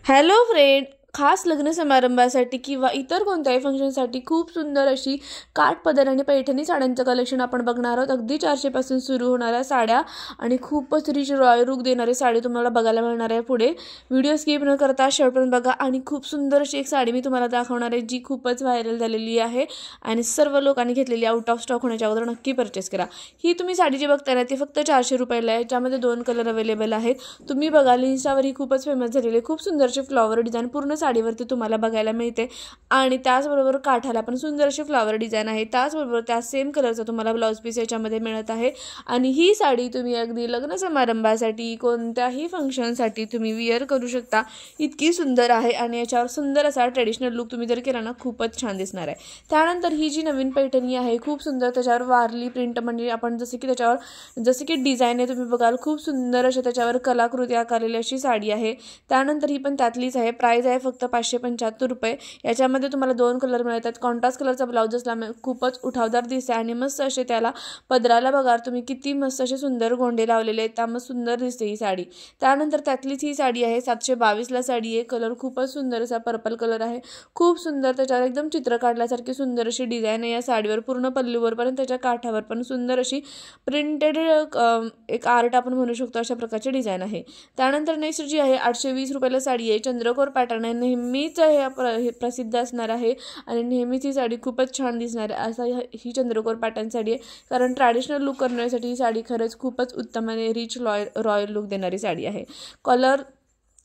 Hello friend, खास लग्न समारंभासाठी किंवा इतर कोणत्याही फंक्शनसाठी खूप सुंदर अशी काठपदर आणि पैठणी साड्यांचं कलेक्शन आपण बघणार आहोत। अगदी 400 पासून सुरू होणाऱ्या साड्या आणि खूपच रिच रॉयल लुक देणारी साडी तुम्हाला बघायला मिळणार आहे। पुढे व्हिडिओ स्किप न करता शेवटपर्यंत बघा आणि खूप सुंदर अशी एक साडी मी तुम्हाला दाखवणार आहे जी खूपच व्हायरल झालेली आहे आणि सर्व लोकांनी घेतलेली, आउट ऑफ स्टॉक होण्याच्या अगोदर नक्की परचेस करा। ही तुम्ही साडी जी बघताय ना ती फक्त 400 रुपयाला आहे, ज्यामध्ये 2 कलर अवेलेबल आहेत। तुम्ही बघाल इंस्टावर ही खूपच फेमस झालेली खूप सुंदरशी फ्लॉवर डिझाइन पूर्ण साडीवरती तुम्हाला बघायला मिळते आणि त्याचबरोबर काठाला पण सुंदर अशी फ्लॉवर डिझाइन आहे। त्याचबरोबर त्या सेम कलरचा तुम्हाला ब्लाउज पीस याच्यामध्ये मिळत आहे आणि ही साडी तुम्ही अगदी लग्न समारंभासाठी कोणत्याही फंक्शनसाठी तुम्ही वेअर करू शकता, इतकी सुंदर आहे आणि याच्यावर सुंदर असा ट्रेडिशनल लुक तुम्ही जर केला ना खूपच छान दिसणार आहे। त्यानंतर ही जी नवीन पैठणी आहे खूप सुंदर, त्याच्यावर वारली प्रिंट म्हणजे आपण जसे की डिझाइन आहे तुम्ही बघाल खूप सुंदर अशा त्याच्यावर कलाकृती आकारलेली अशी साडी आहे। त्यानंतर ही पण त्यातलीच आहे, प्राइस आहे फक्त 575 रुपये। याच्यामध्ये तुम्हाला 2 कलर मिळतात। कॉन्ट्रास्ट कलरचा ब्लाउज असल्यामुळे खूपच उठावदार दिसते आणि मस्त असे त्याला पदराला बघा तुम्ही किती मस्त असे सुंदर गोंडे लावलेले आहेत, त्यामुळे सुंदर दिसते ही साडी। त्यानंतर त्यातलीच ही साडी आहे 722 ला साडी आहे। कलर खूपच सुंदर असा पर्पल कलर आहे, खूप सुंदर त्याच्यावर एकदम चित्र काढल्यासारखी सुंदर अशी डिझाइन आहे या साडीवर। पूर्ण पल्लूवर पण त्याच्या काठावर पण सुंदर अशी प्रिंटेड एक आर्ट आपण म्हणू शकतो अशा प्रकारची डिझाइन आहे। त्यानंतर नेक्स्ट जी आहे 820 रुपयाला साडी आहे, चंद्रकोर पॅटर्न आहे, नेहमीच हे प्रसिद्ध असणार आहे आणि नेहमीच ही साडी खूपच छान दिसणार आहे। असा ही चंद्रकोर पॅटर्न साडी आहे, कारण ट्रॅडिशनल लुक करण्यासाठी ही साडी खरंच खूपच उत्तम आणि रिच रॉयल लुक देणारी साडी आहे। कलर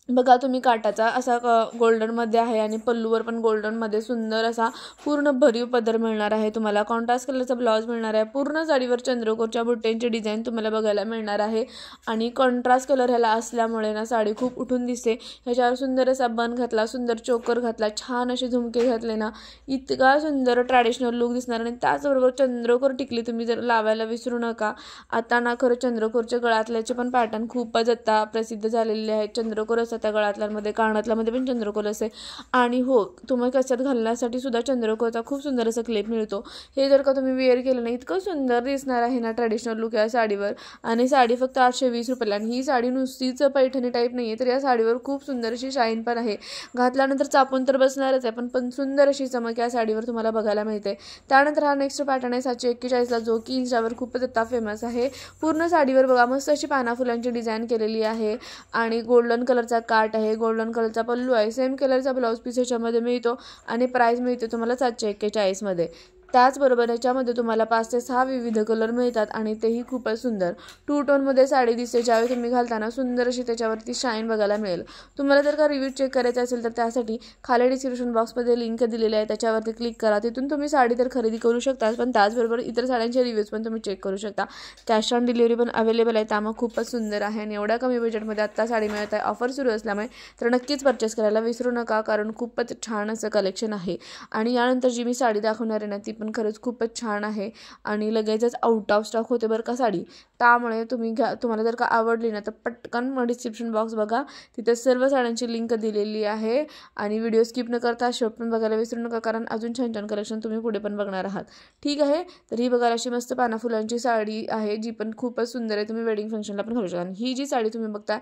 बघा तुम्ही काटाचा असा गोल्डनमध्ये आहे आणि पल्लूवर पण गोल्डनमध्ये सुंदर असा पूर्ण भरीव पदर मिळणार आहे तुम्हाला। कॉन्ट्रास्ट कलरचा ब्लाउज मिळणार आहे। पूर्ण साडीवर चंद्रकोरच्या बुट्ट्यांची डिझाइन तुम्हाला बघायला मिळणार आहे आणि कॉन्ट्रास्ट कलर ह्याला असल्यामुळे ना साडी खूप उठून दिसते। ह्याच्यावर सुंदर असा बन घातला, सुंदर चोकर घातला, छान असे झुमके घातले ना इतका सुंदर ट्रॅडिशनल लुक दिसणार। आणि त्याचबरोबर चंद्रकोर टिकली तुम्ही जर लावायला विसरू नका। आता ना खरं चंद्रकोरच्या गळ्यातल्याचे पण पॅटर्न खूपच आता प्रसिद्ध झालेले आहेत। चंद्रकोर त्या गळ्यातल्यामध्ये कानातल्यामध्ये पण चंद्रकोर असते आणि हो तुम्ही कशात घालण्यासाठी सुद्धा चंद्रकोरचा खूप सुंदर असा क्लिप मिळतो। हे जर का तुम्ही वेअर केलं ना इतकं सुंदर दिसणार आहे ना ट्रॅडिशनल लुक या साडीवर। आणि साडी फक्त 820 रुपयाला आणि ही साडी नुसतीच पैठणी टाईप नाही आहे, तर या साडीवर खूप सुंदर अशी शाईन पण आहे। घातल्यानंतर चापून तर बसणारच आहे पण सुंदर अशी चमक या साडीवर तुम्हाला बघायला मिळते। त्यानंतर हा नेक्स्ट पॅटर्न आहे 741 ला, जो की इंस्टावर खूपच आता फेमस आहे। पूर्ण साडीवर बघा मस्त अशी पाना फुलांची डिझाइन केलेली आहे आणि गोल्डन कलरचा काट आहे, गोल्डन कलरचा पल्लू आहे, सेम कलरचा ब्लाउज पीस याच्यामध्ये मिळतो आणि प्राइस मिळते तुम्हाला 741 मध्ये। त्याचबरोबर याच्यामध्ये तुम्हाला 5 ते 6 विविध कलर मिळतात आणि तेही खूपच सुंदर 2 टोनमध्ये साडी दिसते। ज्यावेळी तुम्ही घालताना सुंदर अशी त्याच्यावरती शाईन बघायला मिळेल। तुम्हाला जर का रिव्ह्यू चेक करायचा असेल तर त्यासाठी खाली डिस्क्रिप्शन बॉक्समध्ये लिंक दिलेली आहे, त्याच्यावरती क्लिक करा, तिथून तुम्ही साडी तर खरेदी करू शकता पण त्याचबरोबर इतर साड्यांचे रिव्ह्यूज पण तुम्ही चेक करू शकता। कॅश ऑन डिलिव्हरी पण अवेलेबल आहे, त्यामुळे खूपच सुंदर आहे आणि एवढ्या कमी बजेटमध्ये आत्ता साडी मिळत आहे ऑफर सुरू असल्यामुळे, तर नक्कीच परचेस करायला विसरू नका, कारण खूपच छान असं कलेक्शन आहे। आणि यानंतर जी मी साडी दाखवणार आहे ना ती पण खरंच खूपच छान आहे आणि लगेचच आउट ऑफ स्टॉक होते बरं का साडी। त्यामुळे तुम्हाला जर का आवडली ना तर पटकन डिस्क्रिप्शन बॉक्स बघा, तिथे सर्व साड्यांची लिंक दिलेली आहे आणि व्हिडिओ स्किप न करता शेवट पण बघायला विसरू नका, कारण अजून छान छान कलेक्शन तुम्ही पुढे पण बघणार आहात। ठीक आहे, तर ही बघा अशी मस्त पाना फुलांची साडी आहे जी पण खूपच सुंदर आहे, तुम्ही वेडिंग फंक्शनला पण घालू शकता। आणि ही जी साडी तुम्ही बघता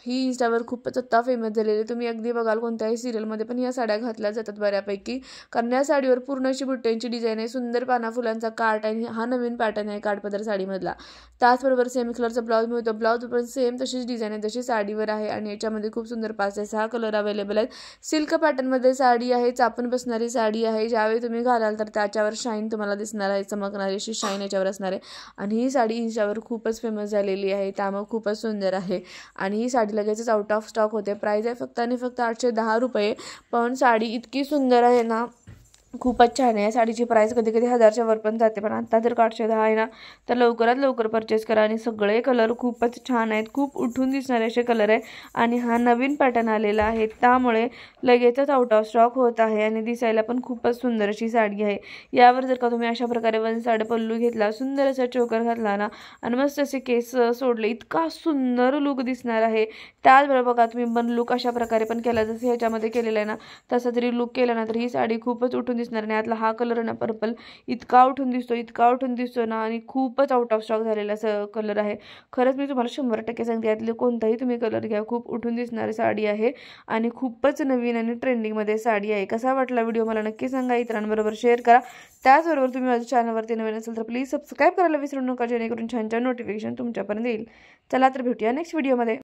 ही इंस्टावर खूपच आता फेमस झालेली आहे, तुम्ही अगदी बघाल कोणत्याही सिरियलमध्ये पण या साड्या घातल्या जातात बऱ्यापैकी, कारण या साडीवर पूर्ण अशी बुट्ट्यांची डिझाइन आहे, सुंदर पाना फुलांचा काट आणि हा नवीन पॅटर्न आहे काठपदर साडीमधला। त्याचबरोबर सेम कलरचा ब्लाउज मिळतो, ब्लाउज पण सेम तशीच डिझाइन आहे जशी साडीवर आहे आणि याच्यामध्ये खूप सुंदर 5 ते 6 कलर अवेलेबल आहेत। सिल्क पॅटर्नमध्ये साडी आहे, चापून बसणारी साडी आहे, ज्यावेळी तुम्ही घालाल तर त्याच्यावर शाईन तुम्हाला दिसणार आहे, चमकणारी अशी शाईन याच्यावर असणार आहे। आणि ही साडी इंस्टावर खूपच फेमस झालेली आहे, त्यामुळे खूपच सुंदर आहे आणि ही साडी लगेचच आउट ऑफ स्टॉक होते। प्राइस आहे फक्त आणि फक्त 810 रुपये, पण साडी इतकी सुंदर आहे ना खूपच छान आहे। या साडीची प्राइस कधी कधी 1000च्या वर पण जाते, पण आता जर 810 आहे ना तर लवकरात लवकर परचेस करा। आणि सगळे कलर खूपच छान आहेत, खूप उठून दिसणारे असे कलर आहे आणि हा नवीन पॅटर्न आलेला आहे, त्यामुळे लगेचच आउट ऑफ स्टॉक होत आहे आणि दिसायला पण खूपच सुंदर अशी साडी आहे। यावर जर का तुम्ही अशा प्रकारे वन साइड पल्लू घेतला, सुंदर असा चोकर घातला ना आणि मस्त असे केस सोडले, इतका सुंदर लुक दिसणार आहे। त्याचबरोबर बघा तुम्ही बन लुक अशा प्रकारे पण केला, जसं ह्याच्यामध्ये केलेला आहे ना तसा जरी लुक केला ना तर ही साडी खूपच उठून दिसणार नाही. यातला हा कलर ना पर्पल इतका उठून दिसतो ना, आणि खूपच आउट ऑफ स्टॉक झालेला कलर आहे. खरंच मी तुम्हाला 100% सांगते, यातले कोणताही तुम्ही कलर घ्या, खूप उठून दिसणारी साडी आहे आणि खूपच नवीन आणि ट्रेंडिंगमध्ये साडी आहे. कसा वाटला व्हिडिओ मला नक्की सांगा, इतरांबरोबर शेअर करा. त्याचबरोबर तुम्ही माझ्या चॅनलवरती नवीन असेल तर प्लीज सबस्क्राईब करायला विसरू नका, जेणेकरून छान छान नोटिफिकेशन तुमच्यापर्यंत येईल. चला तर भेटूया नेक्स्ट व्हिडिओमध्ये.